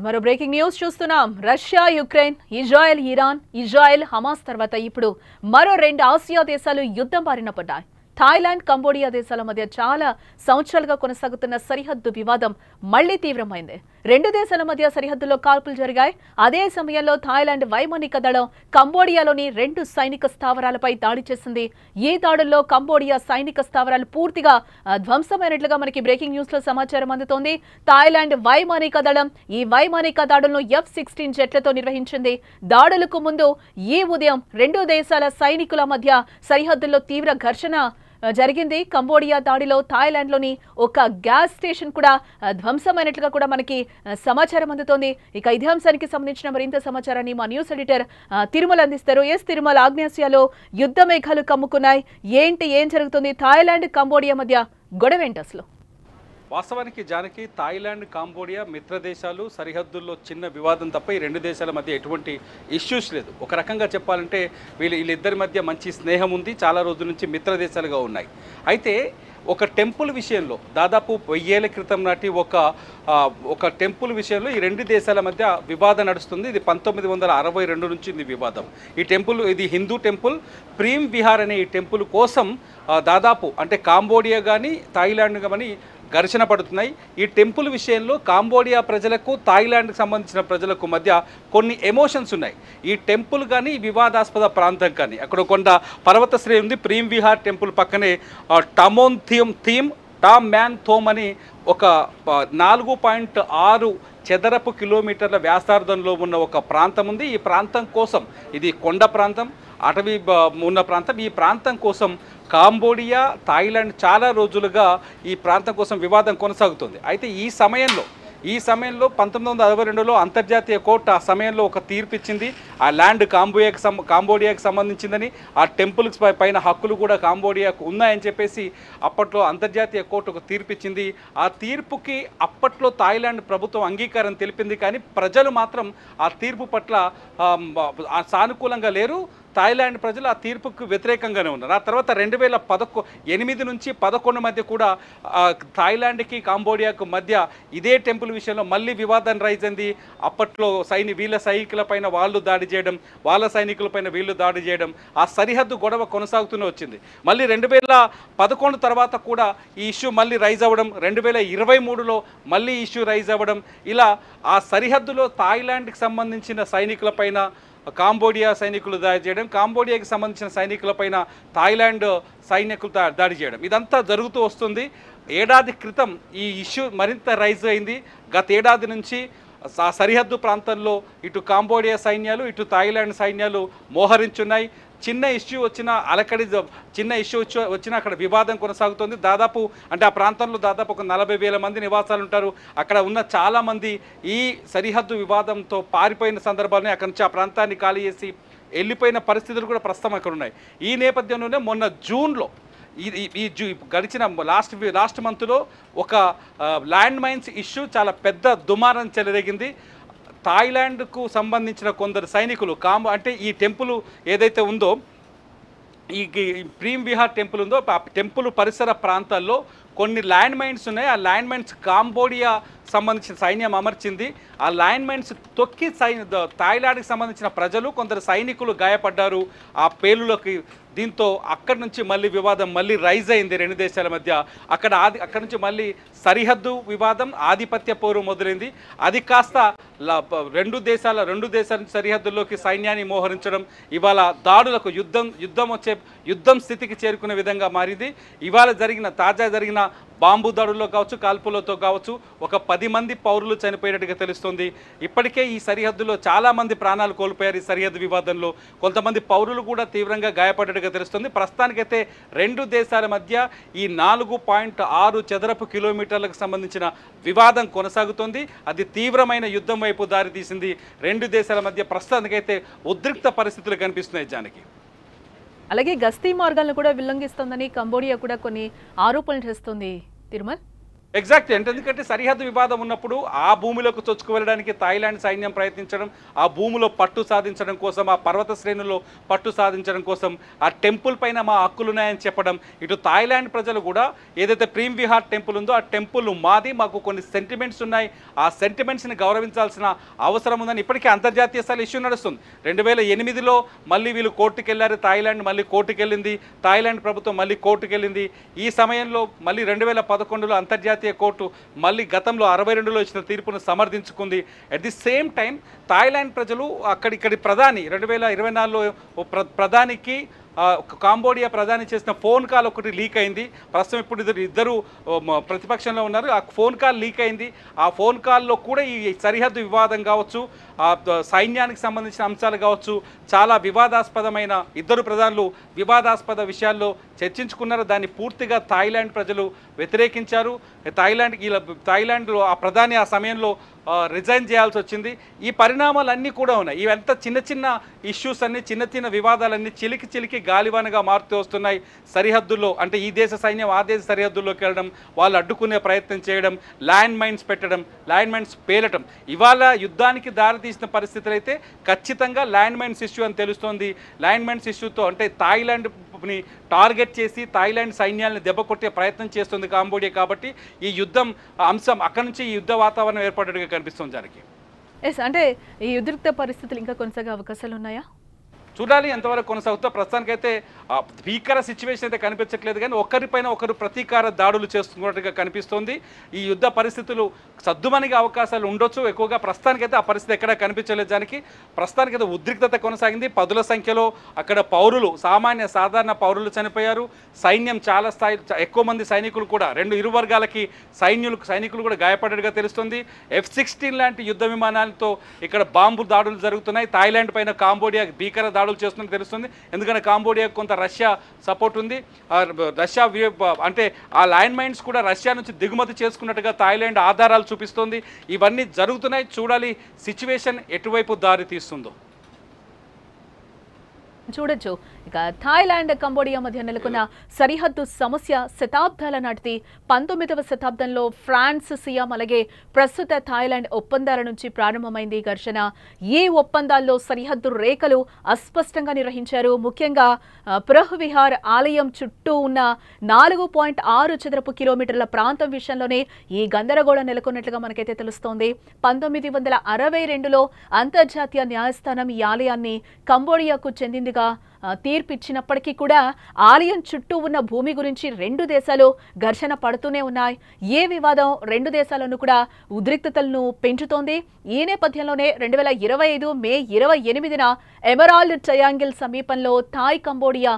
మరో breaking news చూస్తున్నాం. Russia, Ukraine, Israel, Iran, Israel, Hamas తర్వాత ఇప్పుడు మరో 2 ఆసియా దేశాలు యుద్ధం బారిన పడ్డాయి. థాయిలాండ్, కంబోడియా దేశాల మధ్య చాలా సంవత్సరాలుగా కొనసాగుతున్న సరిహద్దు వివాదం మళ్లీ తీవ్రమైంది. 2 దేశాల మధ్య సరిహద్దులో కాల్పులు జరిగాయి. అదే సమయంలో థాయిలాండ్ వైమానిక దళం కంబోడియాలోని 2 సైనిక స్థావరాలపై దాడి చేసింది. ఈ దాడుల్లో కంబోడియా సైనిక స్థావరాలు పూర్తిగా ధ్వంసమైనట్లుగా మనకి బ్రేకింగ్ న్యూస్ లో సమాచారం అందుతోంది. థాయిలాండ్ వైమానిక దళం ఈ వైమానిక దాడులను F-16 జెట్లతో నిర్వహించింది. దాడులకు ముందు ఈ ఉదయం 2 దేశాల సైనికుల మధ్య సరిహద్దుల్లో తీవ్ర ఘర్షణ జరిగింది. కంబోడియా దాడిలో థాయిలాండ్లోని ఒక గ్యాస్ స్టేషన్ కూడా ధ్వంసమైనట్లుగా కూడా మనకి సమాచారం అందుతోంది. ఇక ఇదే అంశానికి సంబంధించిన మరింత సమాచారాన్ని మా న్యూస్ ఎడిటర్ తిరుమల అందిస్తారు. తిరుమల, ఆగ్నేయాసియాలో యుద్ధ మేఘాలు కమ్ముకున్నాయి. ఏం జరుగుతుంది? థాయిలాండ్, కంబోడియా మధ్య గొడవ ఏంటి అసలు? వాస్తవానికి జానకి, థాయిలాండ్, కాంబోడియా మిత్ర దేశాలు, సరిహద్దుల్లో చిన్న వివాదం తప్ప ఈ 2 దేశాల మధ్య ఎటువంటి ఇష్యూస్ లేదు. ఒక రకంగా చెప్పాలంటే వీళ్ళిద్దరి మధ్య మంచి స్నేహం ఉంది. చాలా రోజుల నుంచి మిత్ర దేశాలుగా ఉన్నాయి. అయితే ఒక టెంపుల్ విషయంలో దాదాపు 1000 ఏళ్ల క్రితం నాటి ఒక టెంపుల్ విషయంలో ఈ 2 దేశాల మధ్య వివాదం నడుస్తుంది. ఇది 1962 నుంచి ఉంది వివాదం. ఇది హిందూ టెంపుల్. ప్రీమ్ విహార్ అనే ఈ టెంపుల్ కోసం దాదాపు అంటే కాంబోడియా కానీ థాయిలాండ్ కానీ ఘర్షణ పడుతున్నాయి. ఈ టెంపుల్ విషయంలో కాంబోడియా ప్రజలకు, థాయిలాండ్కి సంబంధించిన ప్రజలకు మధ్య కొన్ని ఎమోషన్స్ ఉన్నాయి. ఈ టెంపుల్ కానీ వివాదాస్పద ప్రాంతం కానీ అక్కడ కొండ పర్వత శ్రేణి ఉంది. ప్రీమ్ విహార్ టెంపుల్ పక్కనే టామ్ మ్యాన్ థోమ్ అని ఒక 4.6 చదరపు కిలోమీటర్ల వ్యాసార్థంలో ఉన్న ఒక ప్రాంతం ఉంది. ఈ ప్రాంతం కోసం, ఇది కొండ ప్రాంతం, అటవీ ఉన్న ప్రాంతం. ఈ ప్రాంతం కోసం కాంబోడియా, థాయిలాండ్ చాలా రోజులుగా ఈ ప్రాంతం కోసం వివాదం కొనసాగుతుంది. అయితే ఈ సమయంలో 1962లో అంతర్జాతీయ కోర్టు ఆ సమయంలో ఒక తీర్పు ఇచ్చింది. ఆ ల్యాండ్ కాంబోడియాకి సంబంధించిందని, ఆ టెంపుల్స్ పైన హక్కులు కూడా కాంబోడియాకు ఉన్నాయని చెప్పేసి అప్పట్లో అంతర్జాతీయ కోర్టు ఒక తీర్పు ఇచ్చింది. ఆ తీర్పుకి అప్పట్లో థాయిలాండ్ ప్రభుత్వం అంగీకారం తెలిపింది. కానీ ప్రజలు మాత్రం ఆ తీర్పు పట్ల సానుకూలంగా లేరు. థాయిలాండ్ ప్రజలు ఆ తీర్పుకు వ్యతిరేకంగానే ఉన్నారు. ఆ తర్వాత 2008 నుంచి 2011 మధ్య కూడా థాయిలాండ్కి, కాంబోడియాకు మధ్య ఇదే టెంపుల్ విషయంలో మళ్ళీ వివాదం రైజ్ అయింది. అప్పట్లో వీళ్ళ సైనికులపైన వాళ్ళు దాడి చేయడం, వాళ్ళ సైనికులపైన వీళ్ళు దాడి చేయడం, ఆ సరిహద్దు గొడవ కొనసాగుతూనే వచ్చింది. మళ్ళీ 2011 తర్వాత కూడా ఈ ఇష్యూ మళ్ళీ రైజ్ అవ్వడం, 2023లో మళ్ళీ ఇష్యూ రైజ్ అవ్వడం, ఇలా ఆ సరిహద్దులో థాయిలాండ్కి సంబంధించిన సైనికులపైన కాంబోడియా సైనికులు దాడి చేయడం, కాంబోడియాకి సంబంధించిన సైనికులపైన థాయిలాండ్ సైనికులు దాడి చేయడం, ఇదంతా జరుగుతూ వస్తుంది. ఏడాది క్రితం ఈ ఇష్యూ మరింత రైజ్ అయింది. గత ఏడాది నుంచి ఆ సరిహద్దు ప్రాంతంలో ఇటు కాంబోడియా సైన్యాలు, ఇటు థాయిలాండ్ సైన్యాలు మోహరించున్నాయి. చిన్న ఇష్యూ వచ్చినా అక్కడ వివాదం కొనసాగుతుంది. దాదాపు అంటే ఆ ప్రాంతంలో దాదాపు ఒక 40,000 మంది నివాసాలు ఉంటారు. అక్కడ ఉన్న చాలామంది ఈ సరిహద్దు వివాదంతో పారిపోయిన సందర్భాన్ని, అక్కడి నుంచి ఆ ప్రాంతాన్ని ఖాళీ చేసి వెళ్ళిపోయిన పరిస్థితులు కూడా ప్రస్తుతం అక్కడ ఉన్నాయి. ఈ నేపథ్యంలోనే మొన్న జూన్లో గడిచిన లాస్ట్ మంత్లో ఒక ల్యాండ్ మైన్స్ ఇష్యూ చాలా పెద్ద దుమారం చెలరేగింది. థాయిలాండ్కు సంబంధించిన కొందరు సైనికులు అంటే ఈ టెంపుల్ ఏదైతే ఉందో, ఈ ప్రీమ్ విహార్ టెంపుల్ ఉందో, ఆ టెంపుల్ పరిసర ప్రాంతాల్లో కొన్ని ల్యాండ్ మైన్స్ ఉన్నాయి. ఆ ల్యాండ్ మైన్స్ కాంబోడియా సంబంధించిన సైన్యం అమర్చింది. ఆ ల్యాండ్ మైన్స్ తొక్కి థాయిలాండ్కి సంబంధించిన ప్రజలు, కొందరు సైనికులు గాయపడ్డారు ఆ పేలులోకి. దీంతో అక్కడి నుంచి మళ్ళీ వివాదం మళ్ళీ రైజ్ అయింది 2 దేశాల మధ్య. అక్కడి నుంచి మళ్ళీ సరిహద్దు వివాదం, ఆధిపత్య పోరు మొదలైంది. అది కాస్త 2 దేశాల సరిహద్దుల్లోకి సైన్యాన్ని మోహరించడం, ఇవాళ దాడులకు యుద్ధం స్థితికి చేరుకునే విధంగా మారింది. ఇవాళ తాజా జరిగిన బాంబు దాడుల్లో కావచ్చు, కాల్పులతో కావచ్చు, ఒక 10 మంది పౌరులు చనిపోయినట్టుగా తెలుస్తుంది. ఇప్పటికే ఈ సరిహద్దులో చాలామంది ప్రాణాలు కోల్పోయారు. ఈ సరిహద్దు వివాదంలో కొంతమంది పౌరులు కూడా తీవ్రంగా గాయపడ్డట్టుగా తెలుస్తుంది. ప్రస్తుతానికైతే 2 దేశాల మధ్య ఈ 4.6 చదరపు కిలోమీటర్లకు సంబంధించిన వివాదం కొనసాగుతోంది. అది తీవ్రమైన యుద్ధం వైపు దారితీసింది. 2 దేశాల మధ్య ప్రస్తుతానికైతే ఉద్రిక్త పరిస్థితులు కనిపిస్తున్నాయి జానకి. అలాగే గస్తీ మార్గాలను కూడా ఉల్లంఘిస్తోందని కంబోడియా కూడా కొన్ని ఆరోపణలు చేస్తోంది. తిరుమల్. ఎగ్జాక్ట్లీ. అంటే ఎందుకంటే సరిహద్దు వివాదం ఉన్నప్పుడు ఆ భూమిలోకి చొచ్చుకు వెళ్ళడానికి థాయిలాండ్ సైన్యం ప్రయత్నించడం, ఆ భూమిలో పట్టు సాధించడం కోసం, ఆ పర్వత శ్రేణుల్లో పట్టు సాధించడం కోసం, ఆ టెంపుల్ పైన మా హక్కులున్నాయని చెప్పడం, ఇటు థాయిలాండ్ ప్రజలు కూడా ఏదైతే ప్రీమ్ విహార్ టెంపుల్ ఉందో ఆ టెంపుల్ మాది, మాకు కొన్ని సెంటిమెంట్స్ ఉన్నాయి, ఆ సెంటిమెంట్స్ని గౌరవించాల్సిన అవసరం ఉందని ఇప్పటికీ అంతర్జాతీయ స్థాయి ఇష్యూ నడుస్తుంది. 2008లో మళ్ళీ వీళ్ళు కోర్టుకు వెళ్ళారు, థాయిలాండ్ మళ్ళీ కోర్టుకు వెళ్ళింది, థాయిలాండ్ ప్రభుత్వం మళ్ళీ కోర్టుకు వెళ్ళింది. ఈ సమయంలో మళ్ళీ 2011లో అంతర్జాతీయ కోర్టు మళ్ళీ గతంలో 62లో ఇచ్చిన తీర్పును సమర్థించుకుంది. At the same time Thailand ప్రజలు అక్కడి ప్రధాని 2024లో ప్రధానికి కాంబోడియా ప్రధాని చేసిన ఫోన్ కాల్ ఒకటి లీక్ అయింది. ప్రస్తుతం ఇప్పుడు ఇద్దరు ప్రతిపక్షంలో ఉన్నారు. ఆ ఫోన్ కాల్ లీక్ అయింది. ఆ ఫోన్ కాల్లో కూడా ఈ సరిహద్దు వివాదం కావచ్చు, సైన్యానికి సంబంధించిన అంశాలు కావచ్చు, చాలా వివాదాస్పదమైన ఇద్దరు ప్రధానులు వివాదాస్పద విషయాల్లో చర్చించుకున్నారు. దాన్ని పూర్తిగా థాయిలాండ్ ప్రజలు వ్యతిరేకించారు. థాయిలాండ్లో ఆ ప్రధాని ఆ సమయంలో రిజైన్ చేయాల్సి వచ్చింది. ఈ పరిణామాలన్నీ కూడా ఉన్నాయి. ఇవంతా చిన్న చిన్న ఇష్యూస్ అన్ని, చిన్న చిన్న వివాదాలన్నీ చిలికి గాలివానగా మారుతూ వస్తున్నాయి. సరిహద్దుల్లో అంటే ఈ దేశ సైన్యం ఆ దేశ సరిహద్దుల్లోకి వెళ్ళడం, వాళ్ళు అడ్డుకునే ప్రయత్నం చేయడం, ల్యాండ్ మైన్స్ పెట్టడం, ల్యాండ్ మైన్స్ పేలటం, ఇవాళ యుద్ధానికి దారితీసిన పరిస్థితులు అయితే ఖచ్చితంగా ల్యాండ్ మైన్స్ ఇష్యూ అని తెలుస్తోంది. ల్యాండ్ మైన్స్ ఇష్యూతో అంటే థాయిలాండ్ని టార్గెట్ చేసి థాయిలాండ్ సైన్యాన్ని దెబ్బకొట్టే ప్రయత్నం చేస్తుంది కాంబోడియా. కాబట్టి ఈ యుద్ధం అంశం అక్కడి నుంచి ఈ యుద్ధ వాతావరణం ఏర్పడేట్టుగా కనిపిస్తుంది దానికి. ఎస్, అంటే ఈ ఉద్రిక్త పరిస్థితులు ఇంకా కొనసాగే అవకాశాలు ఉన్నాయా? చూడాలి ఎంతవరకు కొనసాగుతా. ప్రస్తుతానికైతే భీకర సిచ్యువేషన్ అయితే కనిపించట్లేదు, కానీ ఒకరిపైన ఒకరు ప్రతీకార దాడులు చేస్తున్నట్టుగా కనిపిస్తోంది. ఈ యుద్ధ పరిస్థితులు సద్దుమణిగే అవకాశాలు ఉండొచ్చు. ఎక్కువగా ప్రస్తుతానికైతే ఆ పరిస్థితి ఎక్కడా కనిపించలేదు. దానికి ప్రస్తుతానికైతే ఉద్రిక్తత కొనసాగింది. పదుల సంఖ్యలో అక్కడ పౌరులు, సాధారణ పౌరులు చనిపోయారు. సైన్యం చాలా ఎక్కువ మంది సైనికులు కూడా, ఇరు వర్గాలకి సైనికులు కూడా గాయపడ్డట్టుగా తెలుస్తుంది. F-16 లాంటి యుద్ధ విమానాలతో ఇక్కడ బాంబు దాడులు జరుగుతున్నాయి. థాయిలాండ్ పైన కాంబోడియా భీకర దాడులు చేస్తున్నట్టు తెలుస్తుంది. ఎందుకంటే కాంబోడియాకు కొంత రష్యా సపోర్ట్ ఉంది. రష్యా అంటే ఆ ల్యాండ్ మైన్స్ కూడా రష్యా నుంచి దిగుమతి చేసుకున్నట్టుగా థాయిలాండ్ ఆధారాలు చూపిస్తోంది. ఇవన్నీ జరుగుతున్నాయి. చూడాలి సిచ్యువేషన్ ఎటువైపు దారి తీస్తుందో. చూడొచ్చు. ఇక థాయిలాండ్ కంబోడియా మధ్య నెలకొన్న సరిహద్దు సమస్య శతాబ్దాల నాటిది. 19వ శతాబ్దంలో ఫ్రాన్స్, సియాం అలాగే ప్రస్తుత థాయిలాండ్ ఒప్పందాల నుంచి ప్రారంభమైంది ఘర్షణ. ఈ ఒప్పందాల్లో సరిహద్దు రేఖలు అస్పష్టంగా నిర్వహించారు. ముఖ్యంగా పురహ్ విహార్ ఆలయం చుట్టూ ఉన్న 4.6 చదరపు కిలోమీటర్ల ప్రాంతం విషయంలోనే ఈ గందరగోళం నెలకొన్నట్లుగా మనకైతే తెలుస్తోంది. 1962లో అంతర్జాతీయ న్యాయస్థానం ఈ ఆలయాన్ని కంబోడియాకు చెందిందిగా తీర్పిచ్చినప్పటికీ కూడా ఆలయం చుట్టూ ఉన్న భూమి గురించి రెండు దేశాలు ఘర్షణ పడుతూనే ఉన్నాయి. ఏ వివాదం రెండు దేశాలను కూడా ఉద్రిక్తతలను పెంచుతోంది. ఈ నేపథ్యంలోనే 2025 మే 28న ఎమరాల్డ్ ట్రయాంగిల్ సమీపంలో థాయ్ కంబోడియా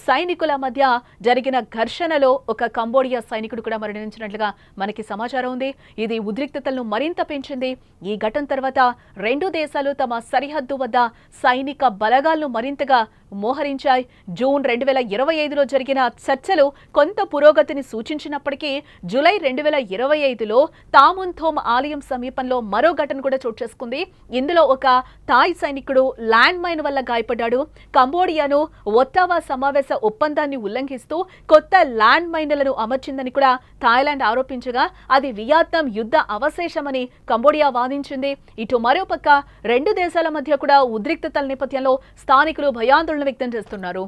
సైనికుల మధ్య జరిగిన ఘర్షణలో ఒక కంబోడియా సైనికుడు కూడా మరణించినట్లుగా మనకి సమాచారం ఉంది. ఇది ఉద్రిక్తతలను మరింత పెంచింది. ఈ ఘటన తర్వాత రెండు దేశాలు తమ సరిహద్దు వద్ద సైనిక బలగాలను మరింతగా మోహరించాయి. జూన్ 2025లో జరిగిన చర్చలు కొంత పురోగతిని సూచించినప్పటికీ జూలై 2025లో తామున్థోమ్ ఆలయం సమీపంలో మరో ఘటన కూడా చోటు చేసుకుంది. ఇందులో ఒక థాయ్ సైనికుడు ల్యాండ్ మైన్ వల్ల గాయపడ్డాడు. కంబోడియాను ఒట్టావా సమావేశ ఒప్పందాన్ని ఉల్లంఘిస్తూ కొత్త ల్యాండ్ మైన్లను అమర్చిందని కూడా థాయిలాండ్ ఆరోపించగా అది వియత్నాం యుద్ధ అవశేషమని కంబోడియా వాదించింది. ఇటు మరోపక్క రెండు దేశాల మధ్య కూడా ఉద్రిక్తతల నేపథ్యంలో స్థానికులు భయాందోళన వ్యక్తం చేస్తున్నారు.